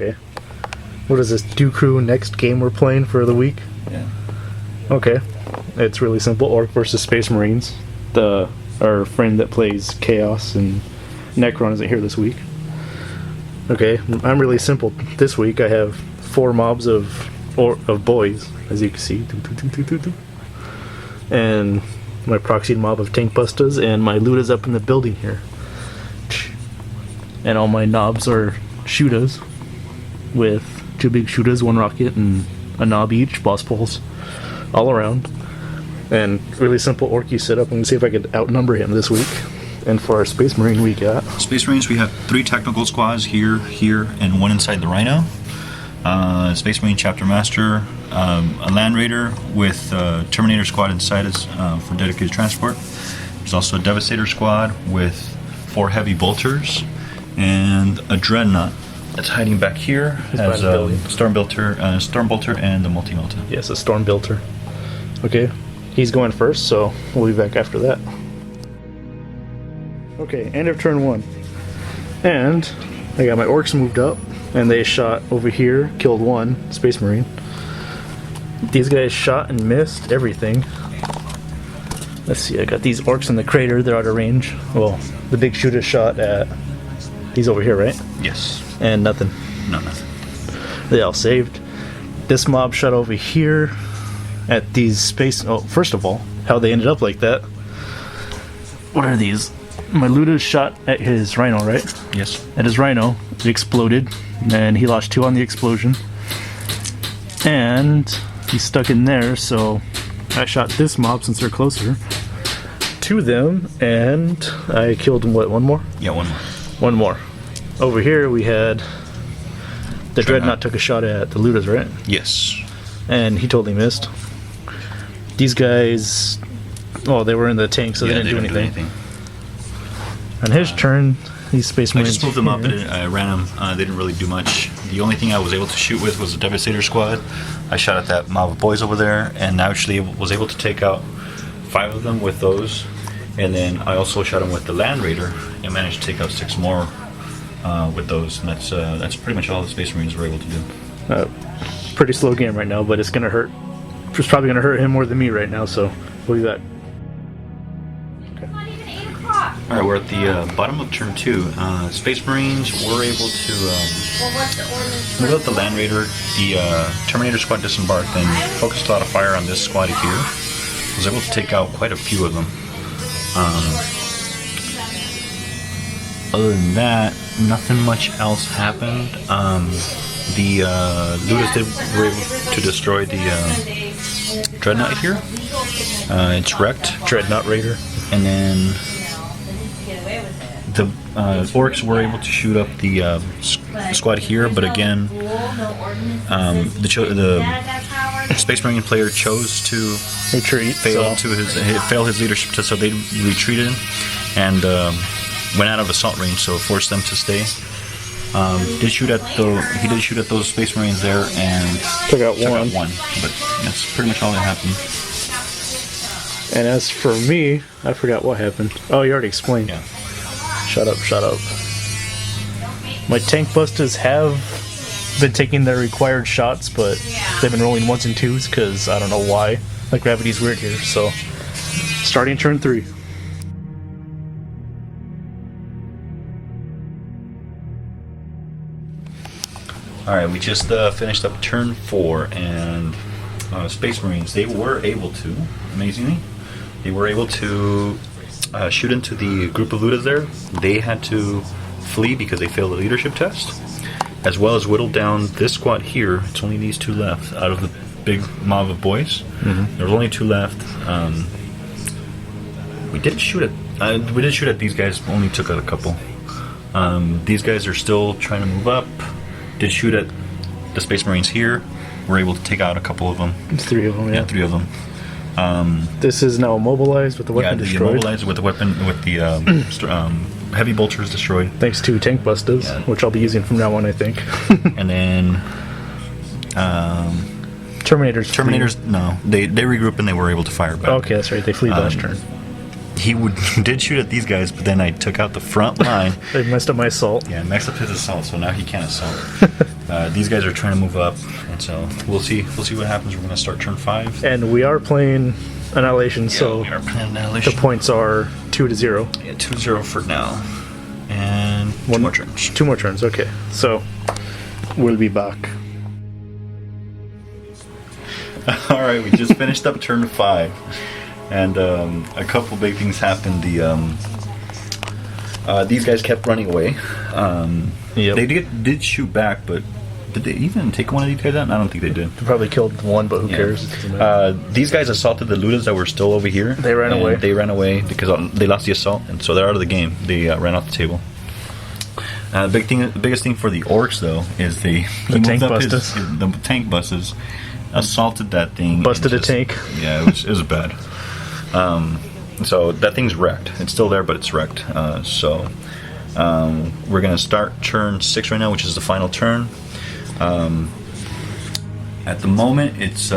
Okay. What is this? Do Crew next game we're playing for the week? Yeah. Okay. It's really simple. Orc versus Space Marines. Our friend that plays Chaos and Necron isn't here this week. Okay. I'm really simple. This week I have 4 mobs of boys, as you can see. And my proxied mob of tank bustas, and my loot is up in the building here. And all my knobs are shootas with 2 big shootas, 1 rocket, and a knob each, boss poles all around. And really simple Orky setup. I'm going to see if I could outnumber him this week. And for our Space Marine we got... Space Marines, we have 3 technical squads here, and 1 inside the Rhino. Space Marine Chapter Master, a Land Raider with Terminator Squad inside us for dedicated transport. There's also a Devastator Squad with 4 heavy bolters and a Dreadnought that's hiding back here. Has a Stormbolter and the Multi-Melta. Yes, a Stormbolter. Okay, he's going first, so we'll be back after that. Okay, end of turn 1. And I got my Orcs moved up, and they shot over here, killed 1 Space Marine. These guys shot and missed everything. Let's see, I got these Orcs in the crater, they're out of range. Well, the big shooter shot at... He's over here, right? Yes. And nothing. No, nothing. They all saved. This mob shot over here at these space... Oh, first of all, how they ended up like that. What are these? My Luda's shot at his Rhino, right? Yes. At his Rhino, it exploded, and he lost 2 on the explosion. And he's stuck in there, so I shot this mob since they're closer to them, and I killed him, what, 1 more? Yeah, 1 more. 1 more. Over here we had the Dreadnought took a shot at the Ludas, right? Yes. And he totally missed. These guys, oh, they were in the tank, so they didn't do anything. On his turn, these Space Marines... I just moved them up and I ran them. They didn't really do much. The only thing I was able to shoot with was the Devastator Squad. I shot at that mob of boys over there, and actually was able to take out 5 of them with those. And then I also shot him with the Land Raider and managed to take out 6 more with those. And that's pretty much all the Space Marines were able to do. Pretty slow game right now, but it's going to hurt. It's probably going to hurt him more than me right now, so we'll be back. Alright, we're at the bottom of turn 2. Space Marines were able to move out the Land Raider. The Terminator Squad disembarked and focused a lot of fire on this squad here. Was able to take out quite a few of them. Other than that, nothing much else happened. The Ludas were able to destroy the Dreadnought here. It's wrecked. Dreadnought Raider. And then the Orcs were able to shoot up the squad here, but again, the Space Marine player chose to retreat, fail his leadership, so they retreated and went out of assault range, so it forced them to stay. He did shoot at those Space Marines there and took out one, but that's pretty much all that happened. And as for me, I forgot what happened. Oh, you already explained. Yeah. Shut up. My tank busters have been taking their required shots, but they've been rolling 1s and 2s because I don't know why. The gravity's weird here, so starting turn 3. Alright, we just finished up turn 4, and Space Marines, they were able to, amazingly, shoot into the group of Ludas there. They had to flee because they failed the leadership test, as well as whittle down this squad here. It's only these 2 left out of the big mob of boys. Mm-hmm. There's only 2 left. We did shoot at these guys. Only took out a couple. These guys are still trying to move up. Did shoot at the Space Marines here. We're able to take out a couple of them. 3 of them. Yeah, 3 of them. This is now immobilized with the weapon destroyed. Immobilized with the weapon, with the heavy bolters destroyed. Thanks to tank busters, which I'll be using from now on, I think. And then Terminators. No, they regrouped and they were able to fire back. Okay, that's right. They flee last turn. did shoot at these guys, but then I took out the front line. They messed up my assault. Yeah, messed up his assault, so now he can't assault. These guys are trying to move up, and so we'll see what happens. We're going to start turn 5. And we are playing Annihilation, so we are playing Annihilation. the points are 2-0. Yeah, 2-0 for now. And two more turns. 2 more turns, okay. So, we'll be back. Alright, we just finished up turn 5. And a couple big things happened. These guys kept running away. Yep. They did shoot back, but did they even take one of these guys out? I don't think they did. They probably killed one, but who cares? These guys assaulted the looters that were still over here. They ran away. They ran away because they lost the assault, and so they're out of the game. They ran off the table. The biggest thing for the orcs, though, is the tank busted, assaulted that thing, busted a tank. Yeah, it was bad. So that thing's wrecked. It's still there, but it's wrecked. So we're gonna start turn 6 right now, which is the final turn. At the moment, it's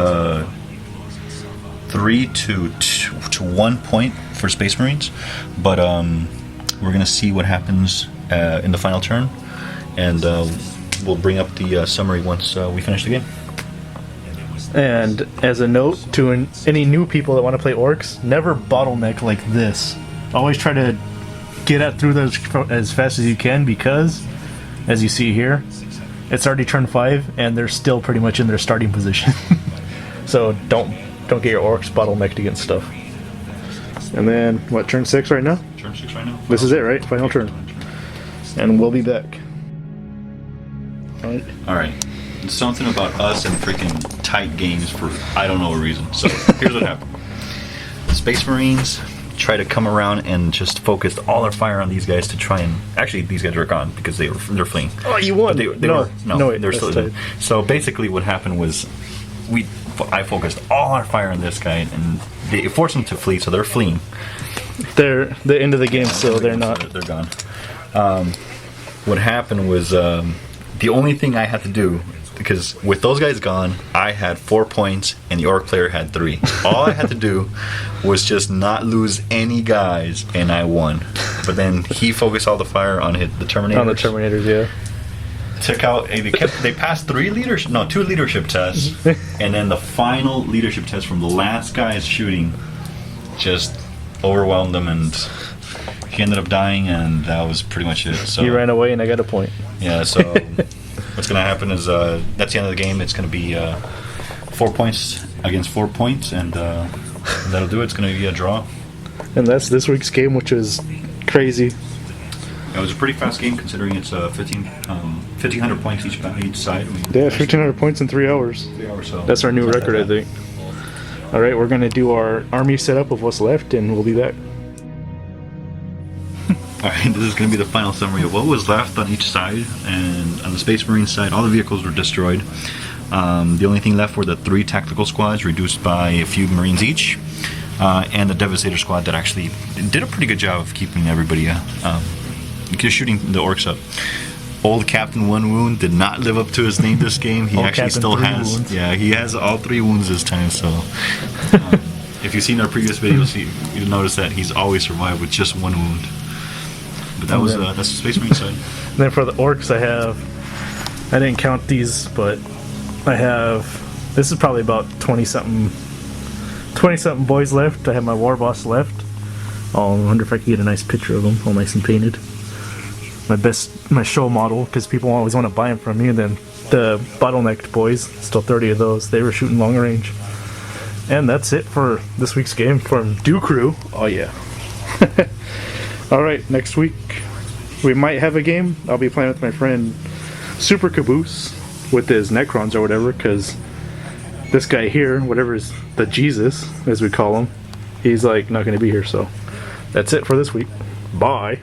3 to 1 point for Space Marines, but we're gonna see what happens in the final turn, and we'll bring up the summary once we finish the game. And as a note to any new people that want to play Orks, never bottleneck like this. Always try to get through those as fast as you can, because, as you see here, it's already turn 5 and they're still pretty much in their starting position. So don't get your Orks bottlenecked against stuff. And then, what, turn 6 right now? Turn 6 right now. This is it, right? Final turn. And we'll be back. Alright. Something about us and freaking tight games for I don't know a reason. So here's what happened. Space Marines try to come around and just focus all their fire on these guys to try and actually these guys are gone because they're fleeing. Oh, you won. They're still. So basically what happened was I focused all our fire on this guy and they forced them to flee, so they're fleeing. They're the end of the game, so they're not. They're gone. What happened was the only thing I had to do, because with those guys gone, I had 4 points and the Orc player had 3. All I had to do was just not lose any guys, and I won. But then he focused all the fire on the Terminators. On the Terminators, yeah. Took out. They passed 2 leadership tests, and then the final leadership test from the last guy's shooting just overwhelmed them, and he ended up dying, and that was pretty much it. So he ran away, and I got a point. Yeah. So what's going to happen is that's the end of the game. It's going to be 4 points against 4 points, and that'll do it. It's going to be a draw. And that's this week's game, which is crazy. It was a pretty fast game considering it's 1,500 points each side. Yeah, 1,500 points in 3 hours. 3 hours. So that's our new record, I think. All right, we're going to do our army setup of what's left, and we'll be back. Alright, this is going to be the final summary of what was left on each side. And on the Space Marine side, all the vehicles were destroyed. The only thing left were the 3 tactical squads, reduced by a few Marines each. And the Devastator squad that actually did a pretty good job of keeping everybody shooting the Orks up. Old Captain 1 wound did not live up to his name this game. He actually still has wounds. Yeah, he has all 3 wounds this time. So if you've seen our previous videos, you'll notice that he's always survived with just 1 wound. But that was that's the Space Marine side. And then for the Orks, I didn't count these, but I have, this is probably about 20 something boys left. I have my War Boss left. Oh, I wonder if I could get a nice picture of them, all nice and painted. My show model, because people always want to buy them from me. And then the bottlenecked boys, still 30 of those. They were shooting long range. And that's it for this week's game from Do Crew. Oh yeah. Alright, next week we might have a game. I'll be playing with my friend Super Caboose with his Necrons or whatever, because this guy here, whatever is the Jesus, as we call him, he's like not going to be here. So that's it for this week. Bye.